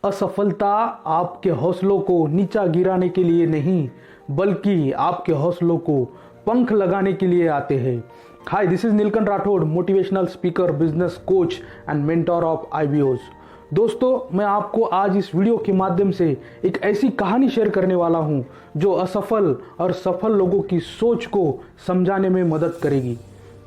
असफलता आपके हौसलों को नीचा गिराने के लिए नहीं, बल्कि आपके हौसलों को पंख लगाने के लिए आते हैं। Hi, this is Neelkanth Rathod, motivational speaker, business coach and mentor of IBOs। दोस्तों, मैं आपको आज इस वीडियो के माध्यम से एक ऐसी कहानी शेयर करने वाला हूं जो असफल और सफल लोगों की सोच को समझाने में मदद करेगी।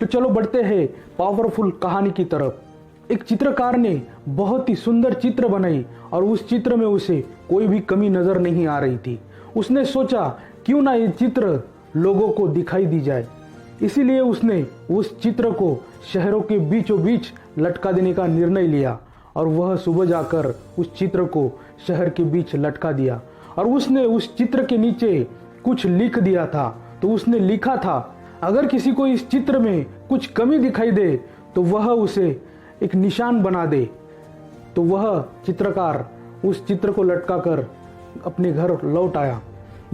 तो चलो बढ़ते हैं पावरफुल कहानी की तरफ। एक चित्रकार ने बहुत ही सुंदर चित्र बनाई और उस चित्र में उसे कोई भी कमी नजर नहीं आ रही थी। उसने सोचा क्यों ना ये चित्र लोगों को दिखाई दी जाए। इसीलिए उसने उस चित्र को शहरों के बीचों बीच लटका देने का निर्णय लिया और वह सुबह जाकर उस चित्र को शहर के बीच लटका दिया और उसने उस चित्र के नीचे कुछ लिख दिया था। तो उसने लिखा था, अगर किसी को इस चित्र में कुछ कमी दिखाई दे तो वह उसे एक निशान बना दे। तो वह चित्रकार उस चित्र को लटकाकर अपने घर लौट आया।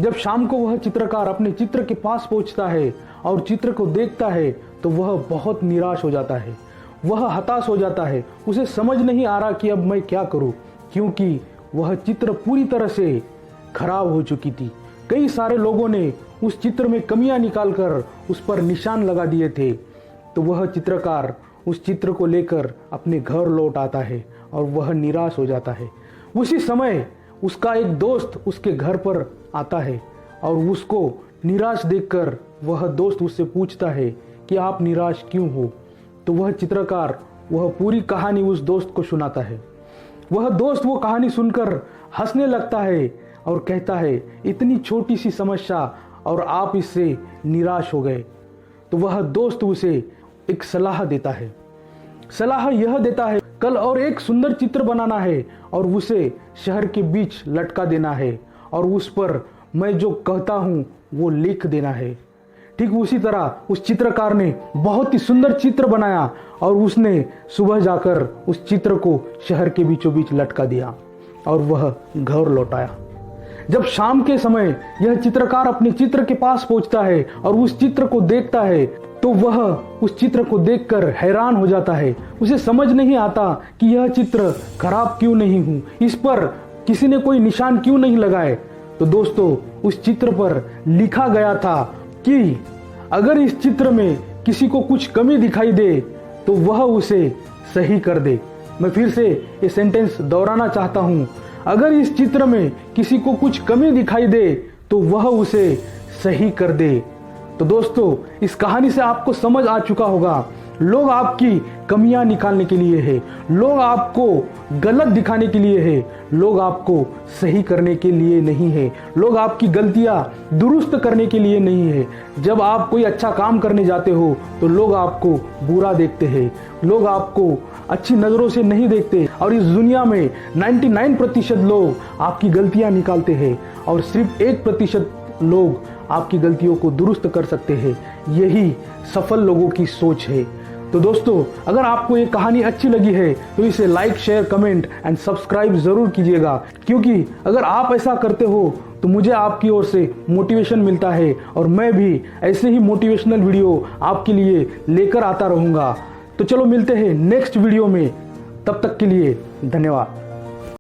जब शाम को वह चित्रकार अपने चित्र के पास पहुंचता है और चित्र को देखता है तो वह बहुत निराश हो जाता है, वह हताश हो जाता है। उसे समझ नहीं आ रहा कि अब मैं क्या करूं, क्योंकि वह चित्र पूरी तरह से खराब हो चुकी थी। कई सारे लोगों ने उस चित्र में कमियां निकालकर उस पर निशान लगा दिए थे। तो वह चित्रकार उस चित्र को लेकर अपने घर लौट आता है और वह निराश हो जाता है। उसी समय उसका एक दोस्त उसके घर पर आता है और उसको निराश देखकर वह दोस्त उससे पूछता है कि आप निराश क्यों हो। तो वह चित्रकार वह पूरी कहानी उस दोस्त को सुनाता है। वह दोस्त वो कहानी सुनकर हंसने लगता है और कहता है, इतनी छोटी सी समस्या और आप इससे निराश हो गए। तो वह दोस्त उसे एक सलाह देता है। सलाह यह देता है, कल और एक सुंदर चित्र बनाना है और उसे शहर के बीच लटका देना है और उस पर मैं जो कहता हूं वो लिख देना है। ठीक उसी तरह उस चित्रकार ने बहुत ही सुंदर चित्र बनाया और उसने सुबह जाकर उस चित्र को शहर के बीचों बीच लटका दिया और वह घर लौट आया। जब शाम के समय यह चित्रकार अपने चित्र के पास पहुंचता है और उस चित्र को देखता है तो वह उस चित्र को देखकर हैरान हो जाता है। उसे समझ नहीं आता कि यह चित्र खराब क्यों नहीं हूं, इस पर किसी ने कोई निशान क्यों नहीं लगाए। तो दोस्तों, उस चित्र पर लिखा गया था कि अगर इस चित्र में किसी को कुछ कमी दिखाई दे तो वह उसे सही कर दे। मैं फिर से ये सेंटेंस दोहराना चाहता हूं, अगर इस चित्र में किसी को कुछ कमी दिखाई दे तो वह उसे सही कर दे। तो दोस्तों, इस कहानी से आपको समझ आ चुका होगा, लोग आपकी कमियां निकालने के लिए है, लोग आपको गलत दिखाने के लिए है, लोग आपको सही करने के लिए नहीं है, लोग आपकी गलतियां दुरुस्त करने के लिए नहीं है। जब आप कोई अच्छा काम करने जाते हो तो लोग आपको बुरा देखते हैं, लोग आपको अच्छी नजरों से नहीं देखते और इस दुनिया में 99% लोग आपकी गलतियां निकालते हैं और सिर्फ 1% लोग आपकी गलतियों को दुरुस्त कर सकते हैं। यही सफल लोगों की सोच है। तो दोस्तों, अगर आपको ये कहानी अच्छी लगी है तो इसे like, share, comment and subscribe जरूर कीजिएगा, क्योंकि अगर आप ऐसा करते हो तो मुझे आपकी ओर से मोटिवेशन मिलता है और मैं भी ऐसे ही मोटिवेशनल वीडियो आपके लिए लेकर आता रहूंगा। तो चलो मिलते हैं नेक्स्ट वीडियो में, तब तक के लिए धन्यवाद।